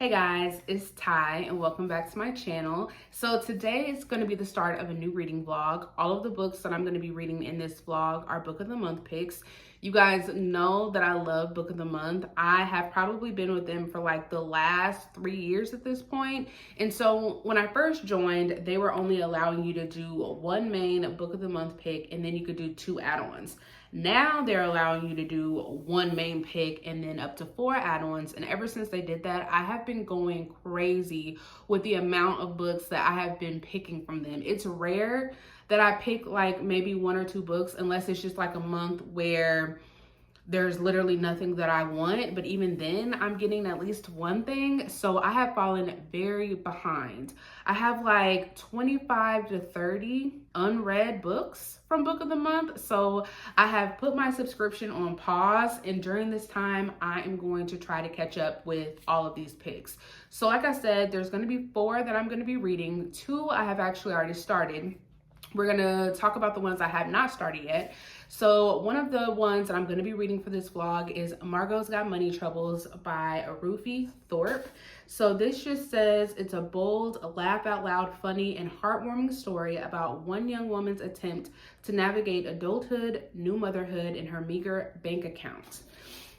Hey guys, it's Ty and welcome back to my channel. So today is going to be the start of a new reading vlog. All of the books that I'm going to be reading in this vlog are Book of the Month picks. You guys know that I love Book of the Month. I have probably been with them for like the last 3 years at this point. And so when I first joined, they were only allowing you to do one main Book of the Month pick and then you could do 2 add-ons. Now they're allowing you to do one main pick and then up to 4 add-ons. And ever since they did that, I have been going crazy with the amount of books that I have been picking from them. It's rare that I pick like maybe 1 or 2 books unless it's just like a month where there's literally nothing that I want, but even then I'm getting at least one thing. So I have fallen very behind. I have like 25 to 30 unread books from Book of the Month. So I have put my subscription on pause, and during this time I am going to try to catch up with all of these picks. So like I said, there's going to be 4 that I'm going to be reading. 2 I have actually already started. We're gonna talk about the ones I have not started yet. So one of the ones that I'm gonna be reading for this vlog is Margo's Got Money Troubles by Ruthie Thorpe. So this just says it's a bold, laugh out loud, funny, and heartwarming story about one young woman's attempt to navigate adulthood, new motherhood, and her meager bank account.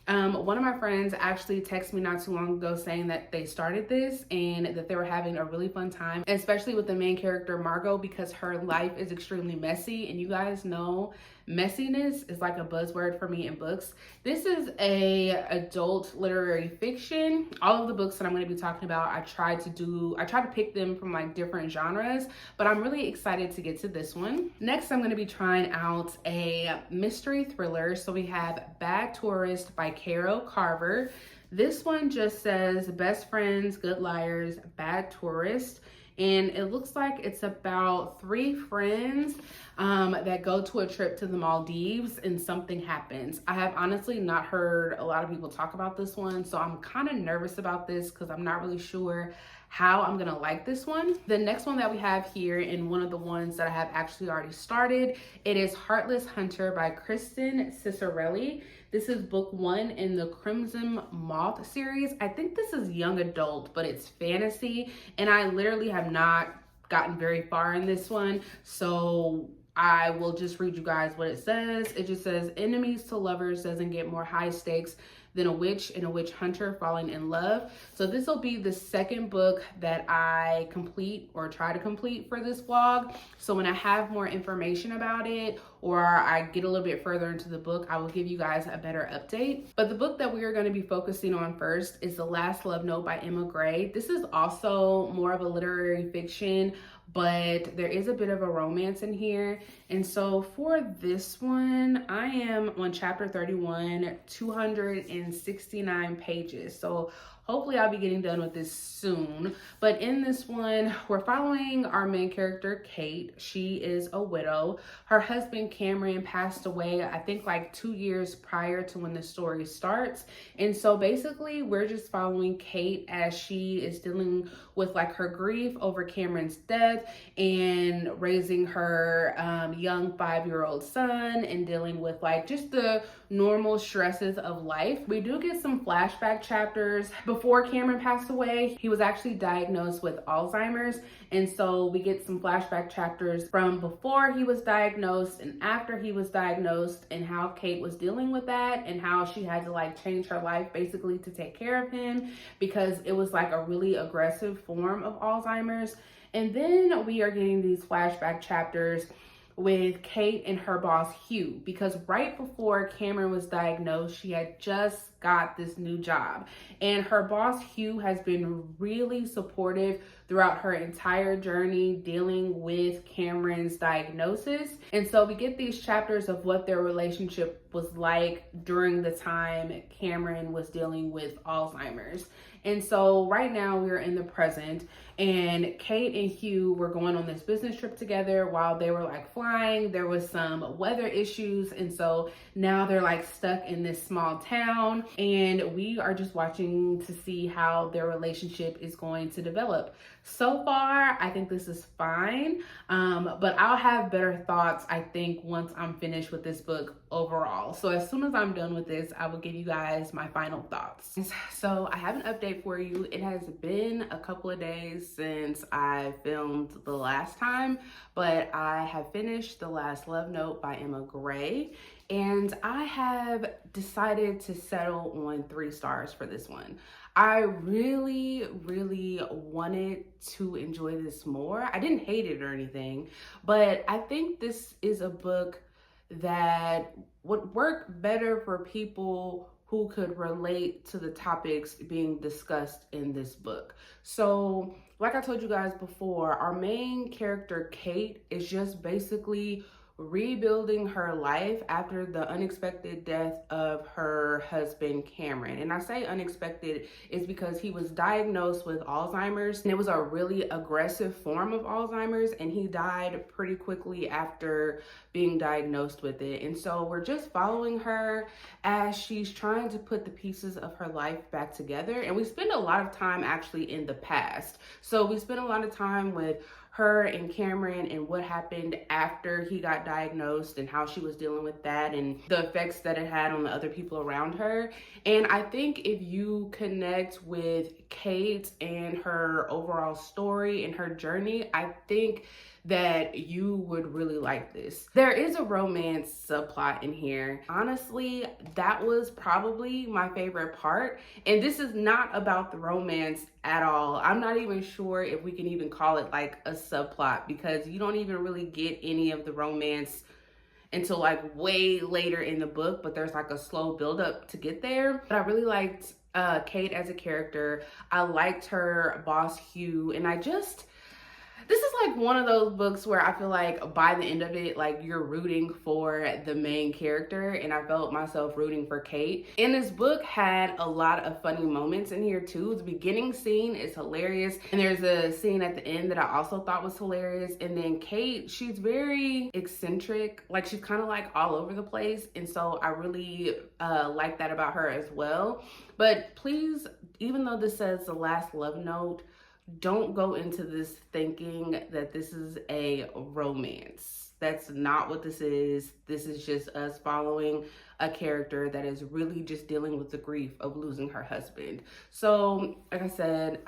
One of my friends actually texted me not too long ago saying that they started this and that they were having a really fun time, especially with the main character Margo, because her life is extremely messy, and you guys know messiness is like a buzzword for me in books. This is a adult literary fiction. All of the books that I'm going to be talking about, I try to pick them from like different genres, but I'm really excited to get to this one. Next, I'm going to be trying out a mystery thriller. So we have Bad Tourist by Caro Carver. This one just says best friends, good liars, bad tourist. And it looks like it's about 3 friends that go to a trip to the Maldives and something happens. I have honestly not heard a lot of people talk about this one, so I'm kind of nervous about this because I'm not really sure how I'm gonna like this one. The next one that we have here, and one of the ones that I have actually already started, it is Heartless Hunter by Kristen Cicerelli. This is book 1 in the Crimson Moth series. I think this is young adult, but it's fantasy, and I literally have not gotten very far in this one, so I will just read you guys what it says. It just says, enemies to lovers doesn't get more high stakes than a witch and a witch hunter falling in love. So this will be the second book that I complete or try to complete for this vlog. So when I have more information about it, or I get a little bit further into the book, I will give you guys a better update. But the book that we are going to be focusing on first is The Last Love Note by Emma Gray. This is also more of a literary fiction, but there is a bit of a romance in here. And so for this one, I am on chapter 31, 269 pages. So hopefully I'll be getting done with this soon. But in this one, we're following our main character, Kate. She is a widow. Her husband, Cameron, passed away, I think like 2 years prior to when the story starts. And so basically we're just following Kate as she is dealing with like her grief over Cameron's death and raising her young 5-year-old son and dealing with like just the normal stresses of life. We do get some flashback chapters. Before Cameron passed away, he was actually diagnosed with Alzheimer's, and so we get some flashback chapters from before he was diagnosed and after he was diagnosed, and how Kate was dealing with that and how she had to like change her life basically to take care of him because it was like a really aggressive form of Alzheimer's. And then we are getting these flashback chapters with Kate and her boss Hugh, because right before Cameron was diagnosed, she had just got this new job, and her boss Hugh has been really supportive throughout her entire journey dealing with Cameron's diagnosis. And so we get these chapters of what their relationship was like during the time Cameron was dealing with Alzheimer's. And so right now we're in the present, and Kate and Hugh were going on this business trip together. While they were like flying, there was some weather issues, and so now they're like stuck in this small town, and we are just watching to see how their relationship is going to develop. So far, I think this is fine, but I'll have better thoughts, I think, once I'm finished with this book overall. So as soon as I'm done with this, I will give you guys my final thoughts. So I have an update for you. It has been a couple of days since I filmed the last time, but I have finished The Last Love Note by Emma Gray, and I have decided to settle on 3 stars for this one. I really wanted to enjoy this more. I didn't hate it or anything, but I think this is a book that would work better for people who could relate to the topics being discussed in this book. So, like I told you guys before, our main character, Kate, is just basically rebuilding her life after the unexpected death of her husband, Cameron. And I say unexpected is because he was diagnosed with Alzheimer's, and it was a really aggressive form of Alzheimer's, and he died pretty quickly after being diagnosed with it. And so we're just following her as she's trying to put the pieces of her life back together. And we spend a lot of time actually in the past. So we spend a lot of time with her and Cameron and what happened after he got diagnosed and how she was dealing with that and the effects that it had on the other people around her. And I think if you connect with Kate and her overall story and her journey, I think that you would really like this. There is a romance subplot in here. Honestly, that was probably my favorite part. And this is not about the romance at all. I'm not even sure if we can even call it like a subplot, because you don't even really get any of the romance until like way later in the book, but there's like a slow buildup to get there. But I really liked Kate as a character. I liked her boss, Hugh, and this is like one of those books where I feel like by the end of it, like you're rooting for the main character, and I felt myself rooting for Kate. And this book had a lot of funny moments in here too. The beginning scene is hilarious, and there's a scene at the end that I also thought was hilarious. And then Kate, she's very eccentric, like she's kind of like all over the place, and so I really like that about her as well. But please, even though this says The Last Love Note, don't go into this thinking that this is a romance. That's not what this is. This is just us following a character that is really just dealing with the grief of losing her husband. So, like I said,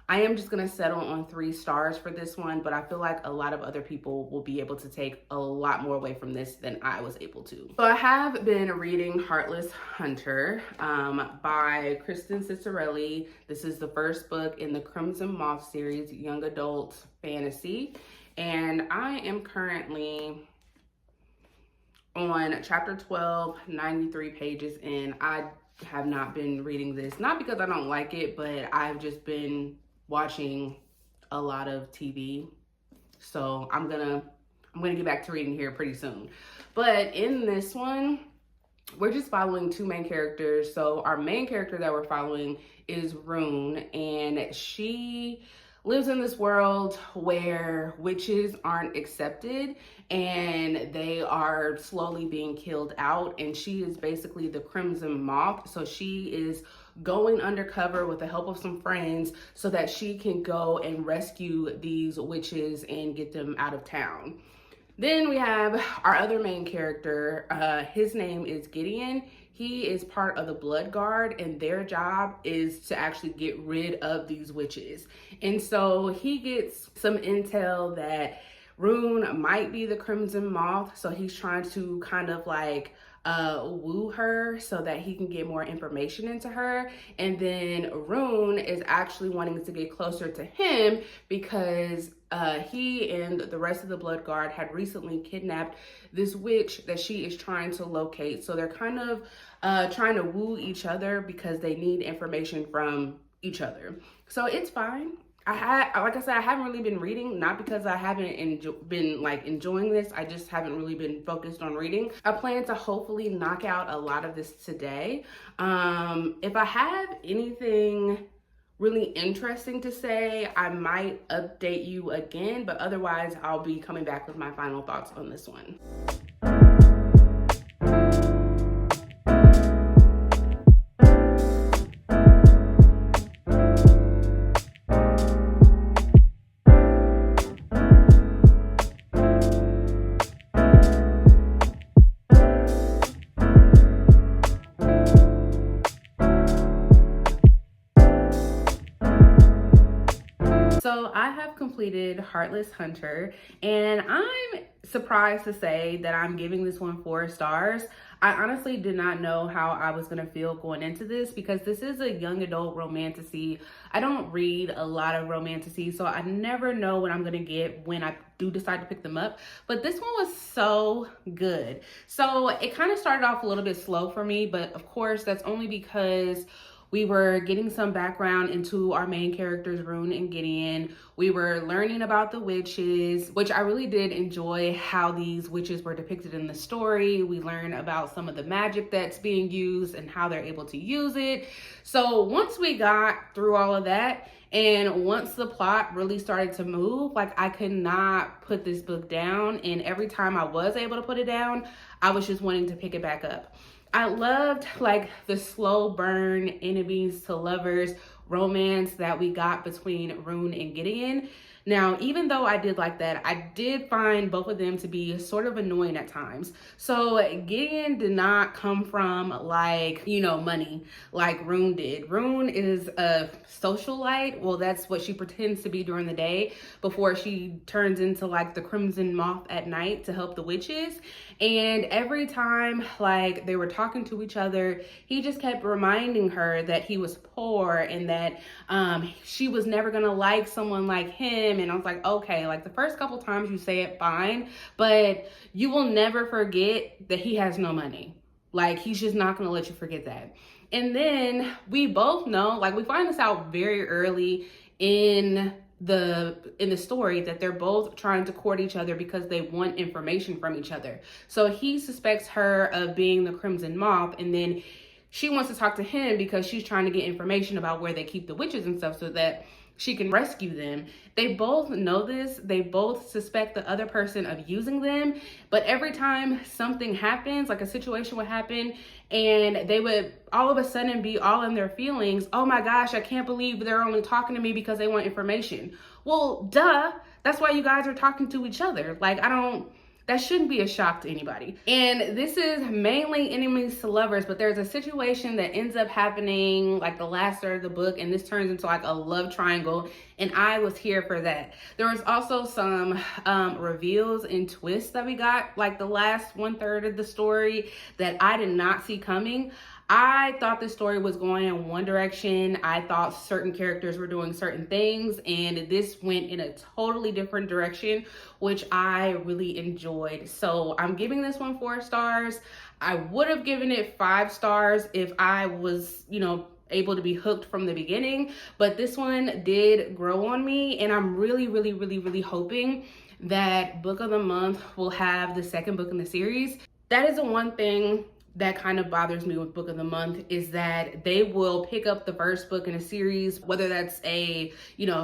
I am just gonna settle on 3 stars for this one, but I feel like a lot of other people will be able to take a lot more away from this than I was able to. So I have been reading Heartless Hunter by Kristen Cicerelli. This is the first book in the Crimson Moth series, young adult fantasy. And I am currently on chapter 12, 93 pages in. I have not been reading this, not because I don't like it, but I've just been watching a lot of TV, so I'm gonna get back to reading here pretty soon. But in this one, we're just following 2 main characters. So our main character that we're following is Rune, and she lives in this world where witches aren't accepted and they are slowly being killed out, and she is basically the Crimson Moth. So she is going undercover with the help of some friends so that she can go and rescue these witches and get them out of town. Then we have our other main character. His name is Gideon. He is part of the Blood Guard, and their job is to actually get rid of these witches. And so he gets some intel that Rune might be the Crimson Moth, so he's trying to kind of like woo her so that he can get more information into her. And then Rune is actually wanting to get closer to him because he and the rest of the Blood Guard had recently kidnapped this witch that she is trying to locate. So they're kind of trying to woo each other because they need information from each other. So it's fine. Like I said, I haven't really been reading, not because I haven't been like enjoying this. I just haven't really been focused on reading. I plan to hopefully knock out a lot of this today. If I have anything really interesting to say, I might update you again, but otherwise I'll be coming back with my final thoughts on this one. So I have completed Heartless Hunter, and I'm surprised to say that I'm giving this one 4 stars. I honestly did not know how I was gonna feel going into this because this is a young adult romantasy. I don't read a lot of romantasy, so I never know what I'm gonna get when I do decide to pick them up. But this one was so good. So it kind of started off a little bit slow for me, but of course that's only because we were getting some background into our main characters, Rune and Gideon. We were learning about the witches, which I really did enjoy how these witches were depicted in the story. We learned about some of the magic that's being used and how they're able to use it. So once we got through all of that, and once the plot really started to move, like I could not put this book down. And every time I was able to put it down, I was just wanting to pick it back up. I loved like the slow burn enemies to lovers romance that we got between Rune and Gideon. Now, even though I did like that, I did find both of them to be sort of annoying at times. So Gideon did not come from like, money like Rune did. Rune is a socialite. Well, that's what she pretends to be during the day before she turns into like the Crimson Moth at night to help the witches. And every time like they were talking to each other, he just kept reminding her that he was poor and that she was never gonna like someone like him. And I was like, okay, like the first couple times you say it, fine, but you will never forget that he has no money. Like he's just not gonna let you forget that. And then we both know, like we find this out very early in the story that they're both trying to court each other because they want information from each other. So he suspects her of being the Crimson Moth, and then she wants to talk to him because she's trying to get information about where they keep the witches and stuff so that she can rescue them. They both know this. They both suspect the other person of using them. But every time something happens, like a situation would happen, and they would all of a sudden be all in their feelings. Oh my gosh, I can't believe they're only talking to me because they want information. Well, duh. That's why you guys are talking to each other. Like, that shouldn't be a shock to anybody. And this is mainly enemies to lovers, but there's a situation that ends up happening like the last third of the book, and this turns into like a love triangle, and I was here for that. There was also some reveals and twists that we got like the last 1/3 of the story that I did not see coming. I thought the story was going in one direction. I thought certain characters were doing certain things, and this went in a totally different direction, which I really enjoyed. So I'm giving this one 4 stars. I would have given it 5 stars if I was, able to be hooked from the beginning, but this one did grow on me, and I'm really, really, really, really hoping that Book of the Month will have the second book in the series. That is the one thing that kind of bothers me with Book of the Month, is that they will pick up the first book in a series, whether that's a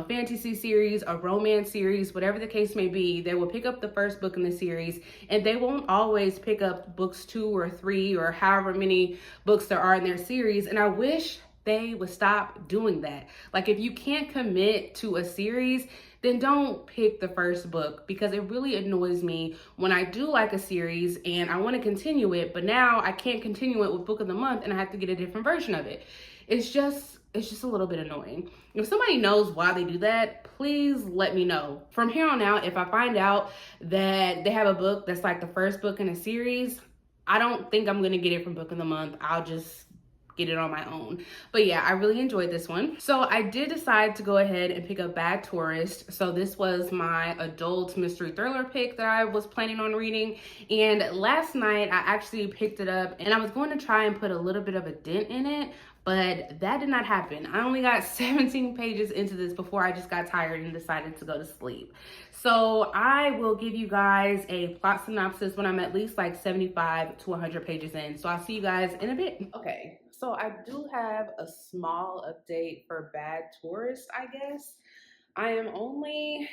fantasy series, a romance series, whatever the case may be. They will pick up the first book in the series, and they won't always pick up books 2 or 3 or however many books there are in their series. And I wish they would stop doing that. Like, if you can't commit to a series, then don't pick the first book, because it really annoys me when I do like a series and I want to continue it, but now I can't continue it with Book of the Month and I have to get a different version of it. It's just a little bit annoying. If somebody knows why they do that, please let me know. From here on out, if I find out that they have a book that's like the first book in a series, I don't think I'm going to get it from Book of the Month. I'll just get it on my own. But yeah, I really enjoyed this one. So I did decide to go ahead and pick up Bad Tourist. So this was my adult mystery thriller pick that I was planning on reading. And last night I actually picked it up, and I was going to try and put a little bit of a dent in it, but that did not happen. I only got 17 pages into this before I just got tired and decided to go to sleep. So I will give you guys a plot synopsis when I'm at least like 75 to 100 pages in. So I'll see you guys in a bit. Okay, so I do have a small update for Bad Tourist, I guess. I am only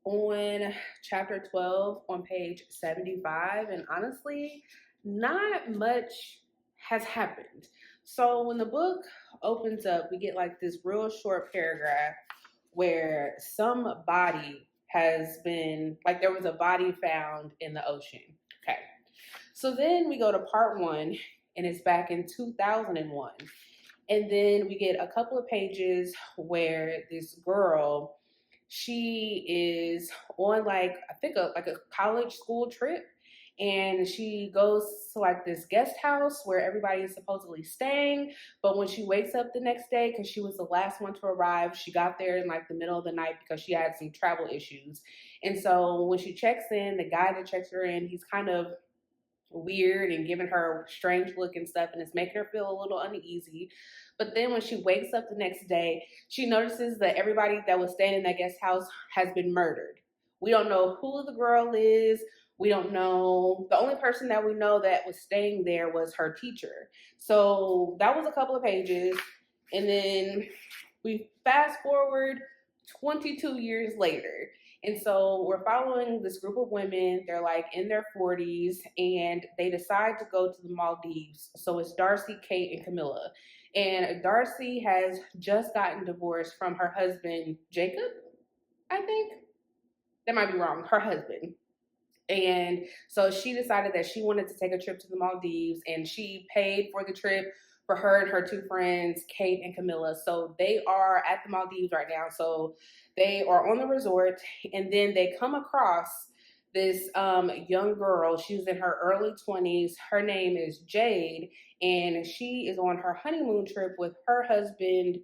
on chapter 12 on page 75, and honestly, not much has happened. So when the book opens up, we get like this real short paragraph where some body has been, like there was a body found in the ocean. Okay. So then we go to part 1, and it's back in 2001. And then we get a couple of pages where this girl, she is on like I think like a college school trip, and she goes to like this guest house where everybody is supposedly staying. But when she wakes up the next day, because she was the last one to arrive, she got there in like the middle of the night because she had some travel issues. And so when she checks in, the guy that checks her in, he's kind of weird and giving her a strange look and stuff, and it's making her feel a little uneasy. But then when she wakes up the next day, she notices that everybody that was staying in that guest house has been murdered. We don't know who the girl is. We don't know. The only person that we know that was staying there was her teacher. So that was a couple of pages. And then we fast forward 22 years later. And so we're following this group of women. They're like in their 40s, and they decide to go to the Maldives. So it's Darcy, Kate, and Camilla. And Darcy has just gotten divorced from her husband, Jacob, I think. That might be wrong. Her husband. And so she decided that she wanted to take a trip to the Maldives, and she paid for the trip for her and her two friends, Kate and Camilla. So they are at the Maldives right now. So they are on the resort, and then they come across this young girl. She's in her early 20s. Her name is Jade, and she is on her honeymoon trip with her husband,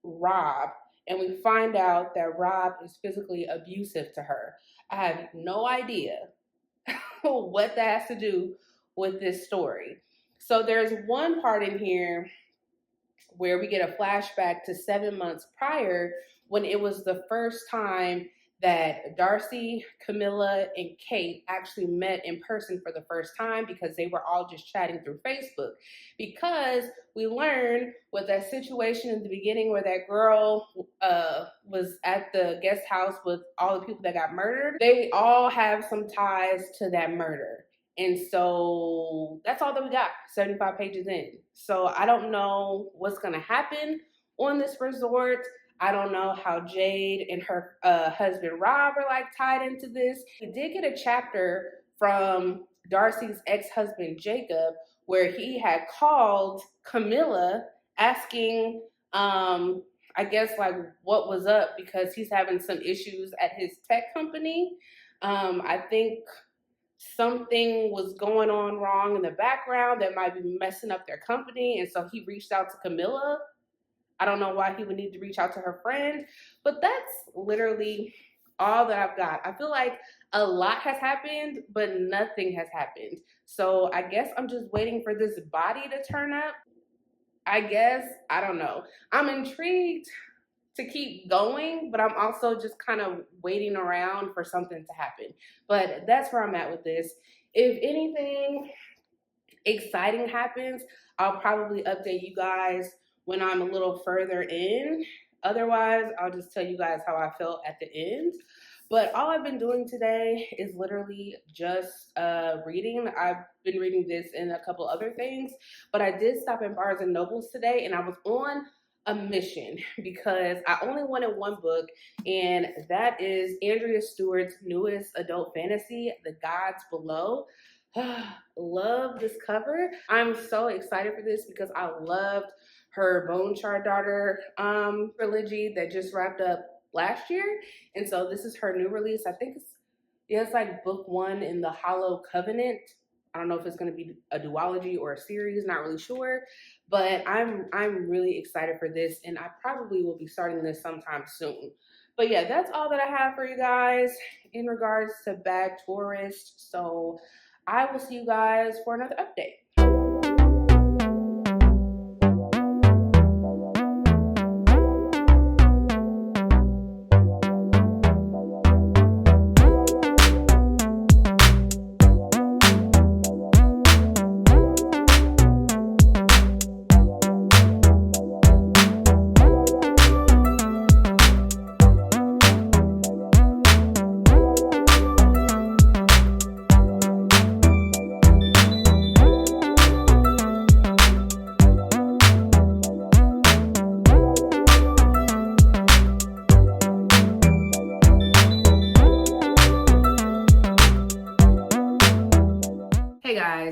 Rob. And we find out that Rob is physically abusive to her. I have no idea what that has to do with this story. So there's one part in here where we get a flashback to 7 months prior, when it was the first time that Darcy, Camilla, and Kate actually met in person for the first time, because they were all just chatting through Facebook. Because we learned with that situation in the beginning where that girl was at the guest house with all the people that got murdered, they all have some ties to that murder. And so that's all that we got, 75 pages in. So I don't know what's going to happen on this resort. I don't know how Jade and her husband Rob are like tied into this. We did get a chapter from Darcy's ex-husband Jacob where he had called Camilla asking, I guess, like what was up, because he's having some issues at his tech company. I think something was going on wrong in the background that might be messing up their company. And so he reached out to Camilla. I don't know why he would need to reach out to her friend, but that's literally all that I've got. I feel like a lot has happened, but nothing has happened. So I guess I'm just waiting for this body to turn up. I guess, I don't know. I'm intrigued to keep going, but I'm also just kind of waiting around for something to happen. But that's where I'm at with this. If anything exciting happens, I'll probably update you guys when I'm a little further in. Otherwise, I'll just tell you guys how I felt at the end. But all I've been doing today is literally just reading. I've been reading this and a couple other things, but I did stop at Barnes and Nobles today, and I was on a mission because I only wanted one book, and that is Andrea Stewart's newest adult fantasy, The Gods Below. Love this cover. I'm so excited for this because I loved her Bone Shard Daughter trilogy that just wrapped up last year, and so this is her new release. I think it's like book 1 in the Hollow Covenant. I don't know if it's going to be a duology or a series, not really sure, but I'm really excited for this, and I probably will be starting this sometime soon. But yeah, that's all that I have for you guys in regards to Bag Tourist. So I will see you guys for another update.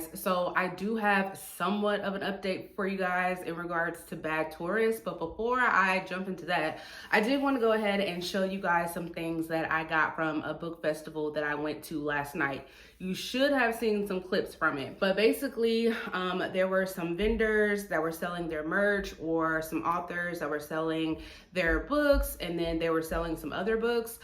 guys. So I do have somewhat of an update for you guys in regards to Bad Tourist, but before I jump into that, I did want to go ahead and show you guys some things that I got from a book festival that I went to last night. You should have seen some clips from it, but basically there were some vendors that were selling their merch, or some authors that were selling their books, and then they were selling some other books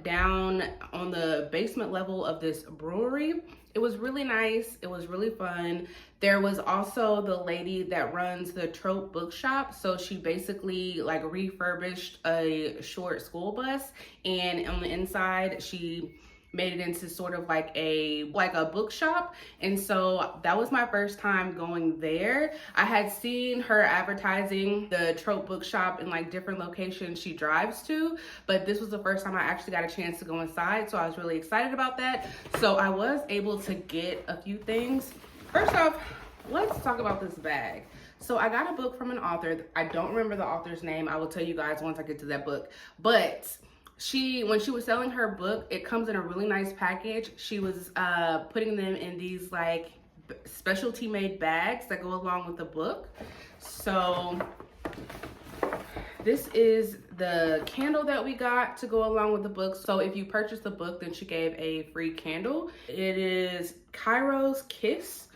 down on the basement level of this brewery. It was really nice. It was really fun. There was also the lady that runs the Trope bookshop. So she basically like refurbished a short school bus, and on the inside she made it into sort of like a bookshop. And so that was my first time going there. I had seen her advertising the Trope bookshop in like different locations she drives to, but this was the first time I actually got a chance to go inside. So I was really excited about that. So I was able to get a few things. First off, let's talk about this bag. So I got a book from an author. I don't remember the author's name. I will tell you guys once I get to that book. But when she was selling her book, it comes in a really nice package. She was putting them in these like specialty made bags that go along with the book. So this is the candle that we got to go along with the book. So if you purchase the book, then she gave a free candle. It is Cairo's Kiss.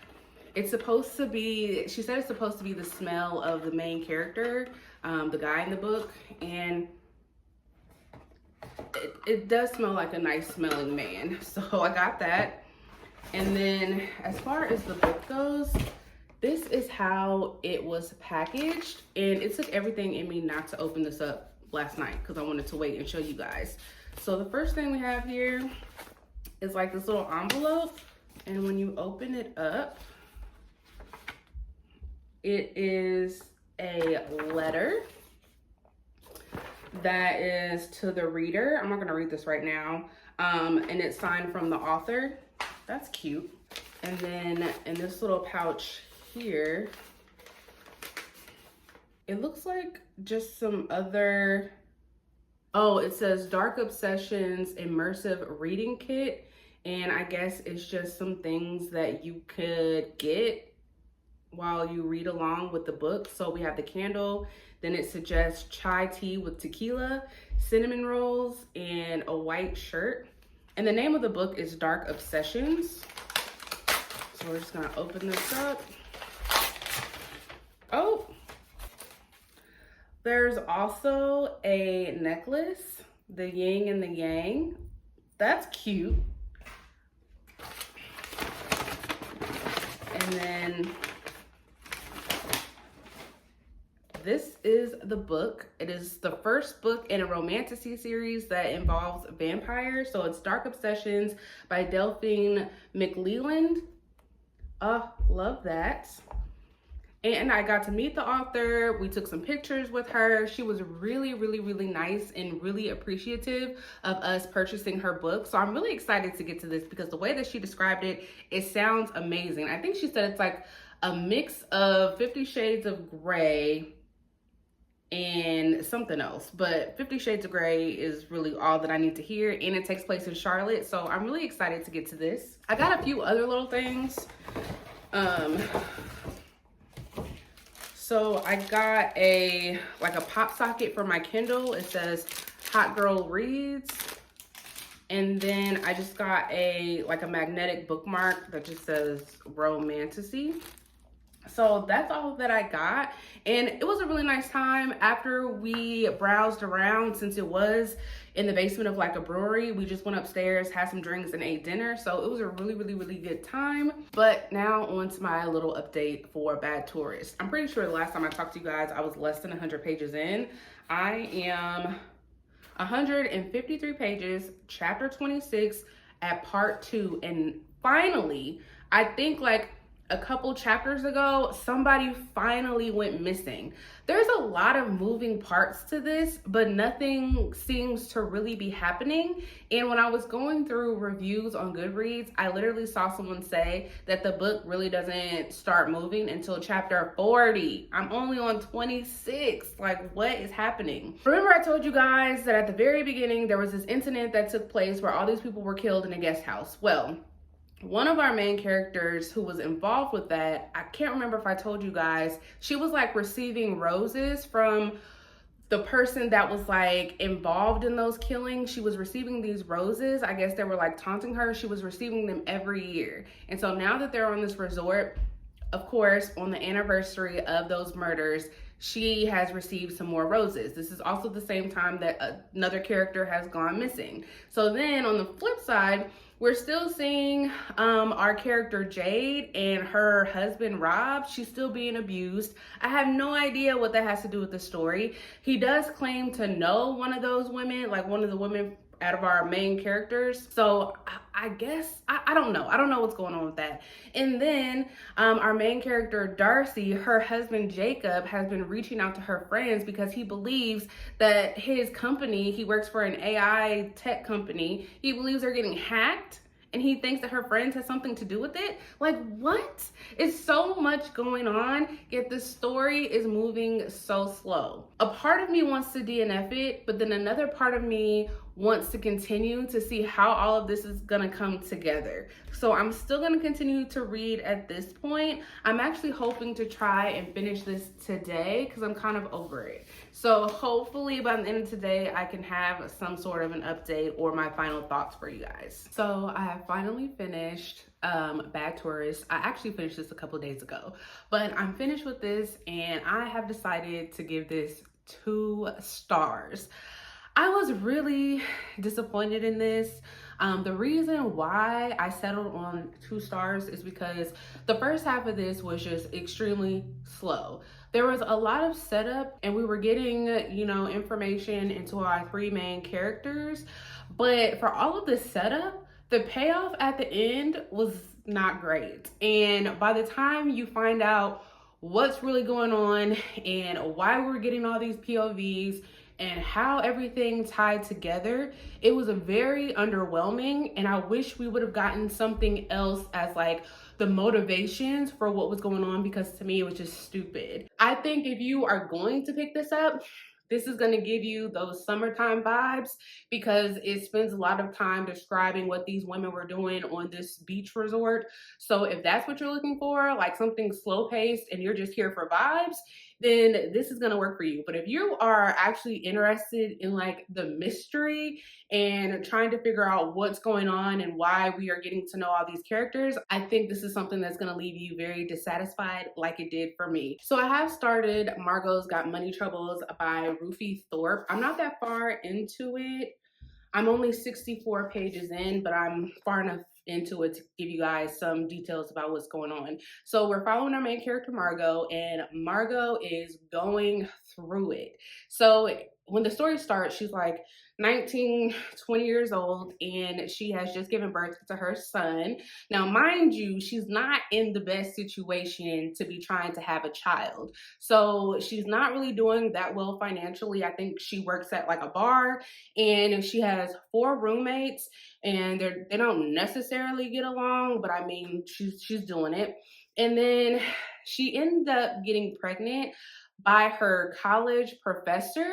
It's supposed to be, she said it's supposed to be the smell of the main character, the guy in the book, and it does smell like a nice smelling man. So I got that. And then as far as the book goes, this is how it was packaged. And it took everything in me not to open this up last night because I wanted to wait and show you guys. So the first thing we have here is like this little envelope. And when you open it up, it is a letter that is to the reader. I'm not gonna read this right now. And it's signed from the author. That's cute. And then in this little pouch here, it looks like just some other, oh, it says Dark Obsessions Immersive Reading Kit. And I guess it's just some things that you could get while you read along with the book. So we have the candle, then it suggests chai tea with tequila, cinnamon rolls, and a white shirt. And the name of the book is Dark Obsessions. So we're just gonna open this up. Oh, there's also a necklace, the yin and the yang. That's cute. And then this is the book. It is the first book in a romantasy series that involves vampires. So it's Dark Obsessions by Delphine McLeland. Love that. And I got to meet the author. We took some pictures with her. She was really, really, really nice and really appreciative of us purchasing her book. So I'm really excited to get to this because the way that she described it, it sounds amazing. I think she said it's like a mix of 50 Shades of Grey and something else, but 50 Shades of Grey is really all that I need to hear, and it takes place in Charlotte, so I'm really excited to get to this. I got a few other little things. So I got a pop socket for my Kindle. It says Hot Girl Reads. And then I just got a magnetic bookmark that just says Romantasy. So that's all that I got, and it was a really nice time. After we browsed around, since it was in the basement of like a brewery, we just went upstairs, had some drinks, and ate dinner. So it was a really, really, really good time. But now on to my little update for Bad Tourist. I'm pretty sure the last time I talked to you guys, I was less than 100 pages in. I am 153 pages, chapter 26 at part 2, and finally, I think like a couple chapters ago, somebody finally went missing. There's a lot of moving parts to this, but nothing seems to really be happening. And when I was going through reviews on Goodreads, I literally saw someone say that the book really doesn't start moving until chapter 40. I'm only on 26. Like, what is happening? Remember I told you guys that at the very beginning, there was this incident that took place where all these people were killed in a guest house. Well, one of our main characters who was involved with that, I can't remember if I told you guys, she was like receiving roses from the person that was like involved in those killings. She was receiving these roses. I guess they were like taunting her. She was receiving them every year. And so now that they're on this resort, of course, on the anniversary of those murders, she has received some more roses. This is also the same time that another character has gone missing. So then on the flip side, we're still seeing our character Jade and her husband Rob. She's still being abused. I have no idea what that has to do with the story. He does claim to know one of those women, like one of the women out of our main characters. So I guess, I don't know. I don't know what's going on with that. And then our main character, Darcy, her husband, Jacob, has been reaching out to her friends because he believes that his company, he works for an AI tech company, he believes they're getting hacked. And he thinks that her friends has something to do with it. Like, what? It's so much going on, yet the story is moving so slow. A part of me wants to DNF it, but then another part of me wants to continue to see how all of this is gonna come together. So I'm still gonna continue to read at this point. I'm actually hoping to try and finish this today because I'm kind of over it. So hopefully by the end of today, I can have some sort of an update or my final thoughts for you guys. So I have finally finished Bad Tourist. I actually finished this a couple days ago, but I'm finished with this and I have decided to give this 2 stars. I was really disappointed in this. The reason why I settled on 2 stars is because the first half of this was just extremely slow. There was a lot of setup and we were getting, you know, information into our 3 main characters. But for all of this setup, the payoff at the end was not great. And by the time you find out what's really going on and why we're getting all these POVs and how everything tied together, it was a very underwhelming, and I wish we would have gotten something else as like the motivations for what was going on, because to me it was just stupid. I think if you are going to pick this up, this is going to give you those summertime vibes because it spends a lot of time describing what these women were doing on this beach resort. So if that's what you're looking for, like something slow paced and you're just here for vibes, then this is going to work for you. But if you are actually interested in like the mystery and trying to figure out what's going on and why we are getting to know all these characters, I think this is something that's going to leave you very dissatisfied like it did for me. So I have started Margo's Got Money Troubles by Ruthie Thorpe. I'm not that far into it. I'm only 64 pages in, but I'm far enough into it to give you guys some details about what's going on. So we're following our main character, Margo, and Margo is going through it. So when the story starts, she's like 19, 20 years old, and she has just given birth to her son. Now, mind you, she's not in the best situation to be trying to have a child. So she's not really doing that well financially. I think she works at like a bar, and she has 4 roommates, and they don't necessarily get along, but I mean, she's doing it. And then she ended up getting pregnant by her college professor,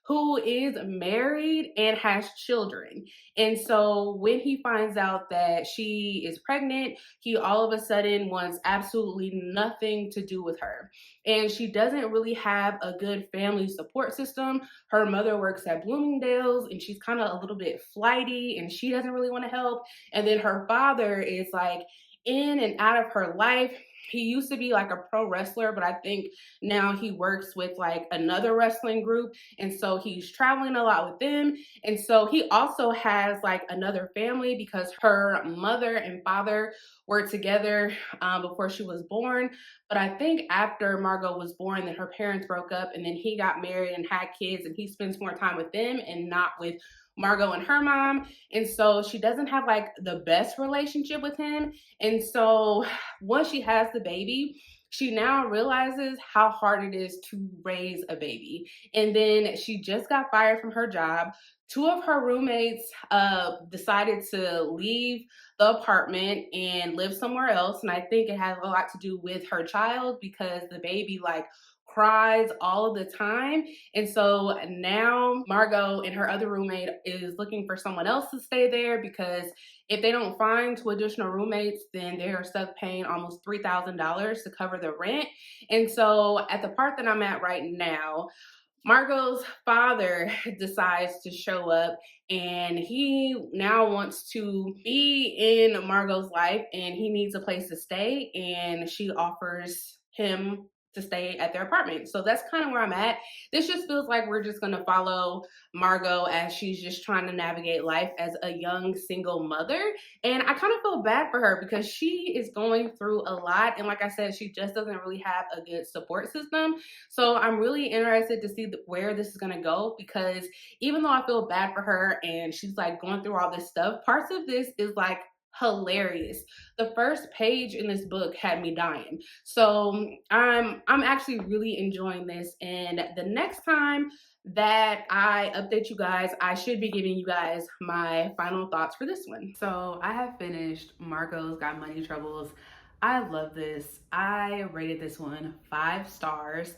who is married and has children. And so when he finds out that she is pregnant, he all of a sudden wants absolutely nothing to do with her. And she doesn't really have a good family support system. Her mother works at Bloomingdale's and she's kind of a little bit flighty and she doesn't really want to help. And then her father is like in and out of her life. He used to be like a pro wrestler, but I think now he works with like another wrestling group. And so he's traveling a lot with them. And so he also has like another family because her mother and father were together before she was born. But I think after Margo was born, then her parents broke up and then he got married and had kids, and he spends more time with them and not with Margo and her mom. And so she doesn't have like the best relationship with him. And so once she has the baby, she now realizes how hard it is to raise a baby. And then she just got fired from her job. 2 of her roommates decided to leave the apartment and live somewhere else. And I think it has a lot to do with her child because the baby like cries all of the time. And so now Margo and her other roommate is looking for someone else to stay there, because if they don't find two additional roommates, then they are stuck paying almost $3,000 to cover the rent. And so at the part that I'm at right now, Margo's father decides to show up, and he now wants to be in Margo's life, and he needs a place to stay, and she offers him to stay at their apartment. So that's kind of where I'm at. This just feels like we're just going to follow Margo as she's just trying to navigate life as a young single mother. And I kind of feel bad for her because she is going through a lot. And like I said, she just doesn't really have a good support system. So I'm really interested to see where this is going to go, because even though I feel bad for her and she's like going through all this stuff, parts of this is like hilarious. The first page in this book had me dying. So I'm actually really enjoying this, and the next time that I update you guys, I should be giving you guys my final thoughts for this one. So I have finished Margo's Got Money Troubles. I love this. I rated this one 5 stars.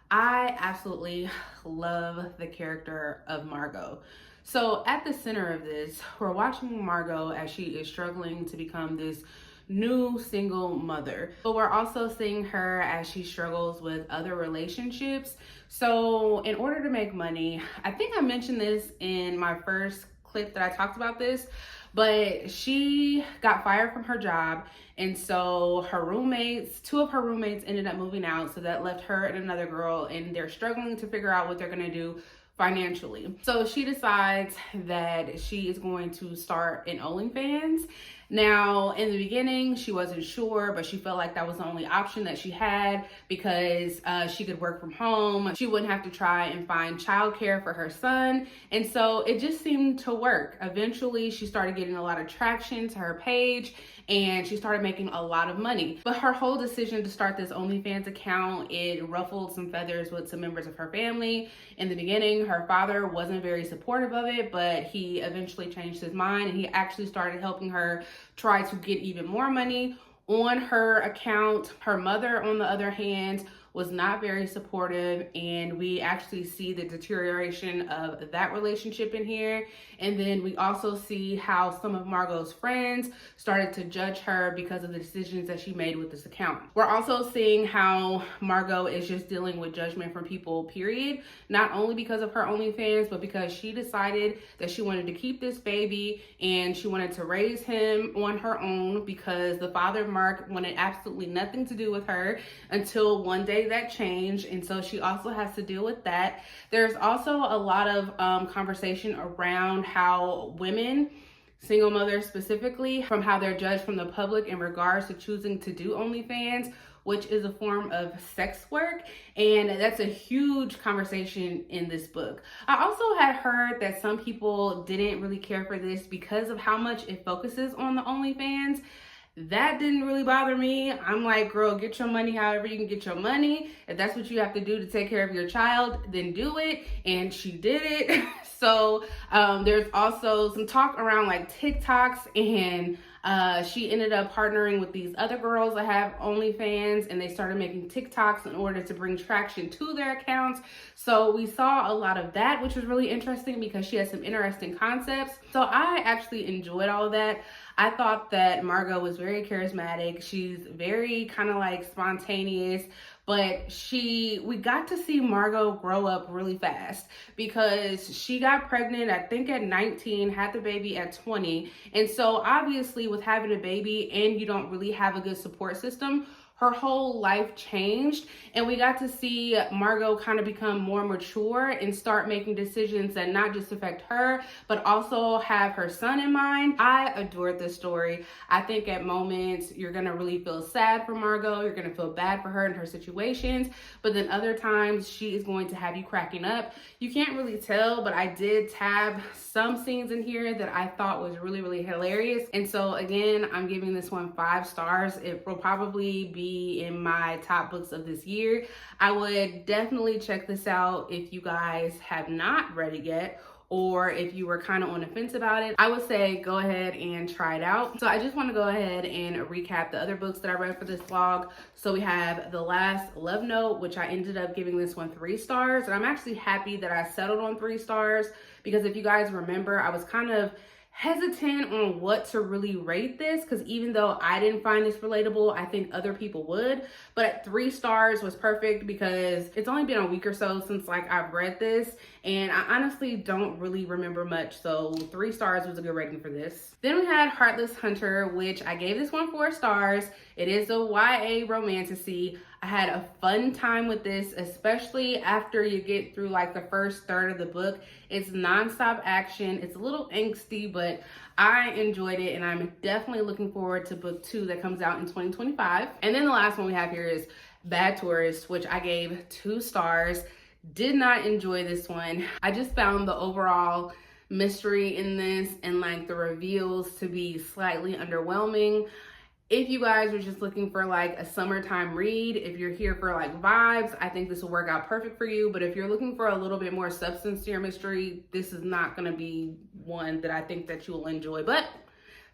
I absolutely love the character of Margo. So at the center of this, we're watching Margo as she is struggling to become this new single mother. But we're also seeing her as she struggles with other relationships. So in order to make money, I think I mentioned this in my first clip that I talked about this, but she got fired from her job, and so her roommates, 2 of her roommates ended up moving out, so that left her and another girl, and they're struggling to figure out what they're gonna do financially. So she decides that she is going to start an OnlyFans. Now, in the beginning, she wasn't sure, but she felt like that was the only option that she had, because she could work from home. She wouldn't have to try and find childcare for her son. And so it just seemed to work. Eventually, she started getting a lot of traction to her page, and she started making a lot of money. But her whole decision to start this OnlyFans account, it ruffled some feathers with some members of her family. In the beginning, her father wasn't very supportive of it, but he eventually changed his mind, and he actually started helping her try to get even more money on her account. Her mother, on the other hand, was not very supportive, and we actually see the deterioration of that relationship in here. And then we also see how some of Margo's friends started to judge her because of the decisions that she made with this account. We're also seeing how Margo is just dealing with judgment from people, period, not only because of her OnlyFans, but because she decided that she wanted to keep this baby and she wanted to raise him on her own, because the father, Mark, wanted absolutely nothing to do with her until one day that changed. And so she also has to deal with that. There's also a lot of conversation around how women, single mothers specifically, from how they're judged from the public in regards to choosing to do OnlyFans, which is a form of sex work. And that's a huge conversation in this book. I also had heard that some people didn't really care for this because of how much it focuses on the OnlyFans. That didn't really bother me. I'm like, girl, get your money however you can get your money. If that's what you have to do to take care of your child, then do it. And she did it. So there's also some talk around like TikToks, and she ended up partnering with these other girls that have OnlyFans, and they started making TikToks in order to bring traction to their accounts. So we saw a lot of that, which was really interesting because she has some interesting concepts. So I actually enjoyed all of that. I thought that Margo was very charismatic. She's very kind of like spontaneous, but we got to see Margo grow up really fast, because she got pregnant, I think at 19, had the baby at 20. And so obviously with having a baby and you don't really have a good support system, her whole life changed, and we got to see Margo kind of become more mature and start making decisions that not just affect her, but also have her son in mind. I adored this story. I think at moments you're gonna really feel sad for Margo, you're gonna feel bad for her and her situations, but then other times she is going to have you cracking up. You can't really tell, but I did tab some scenes in here that I thought was really, really hilarious. And so again, I'm giving this one 5 stars. It will probably be be in my top books of this year. I would definitely check this out if you guys have not read it yet, or if you were kind of on the fence about it. I would say go ahead and try it out. So I just want to go ahead and recap the other books that I read for this vlog. So we have The Last Love Note, which I ended up giving this one 3 stars. And I'm actually happy that I settled on 3 stars, because if you guys remember, I was kind of hesitant on what to really rate this, because even though I didn't find this relatable, I think other people would. But at 3 stars was perfect, because it's only been a week or so since like I've read this, and I honestly don't really remember much, so 3 stars was a good rating for this. Then we had Heartless Hunter, which I gave this one 4 stars. It is a YA romantasy. I had a fun time with this, especially after you get through like the first third of the book. It's nonstop action. It's a little angsty, but I enjoyed it, and I'm definitely looking forward to book 2 that comes out in 2025. And then the last one we have here is Bad Tourist, which I gave 2 stars. Did not enjoy this one. I just found the overall mystery in this and like the reveals to be slightly underwhelming. If you guys are just looking for like a summertime read, if you're here for like vibes, I think this will work out perfect for you. But if you're looking for a little bit more substance to your mystery, this is not going to be one that I think that you will enjoy. But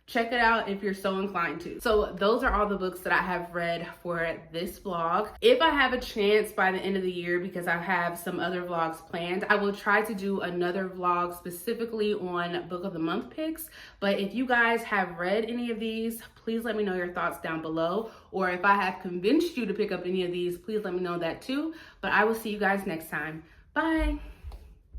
check it out if you're so inclined to. So those are all the books that I have read for this vlog. If I have a chance by the end of the year, because I have some other vlogs planned, I will try to do another vlog specifically on book of the month picks. But if you guys have read any of these, please let me know your thoughts down below. Or if I have convinced you to pick up any of these, please let me know that too. But I will see you guys next time. Bye.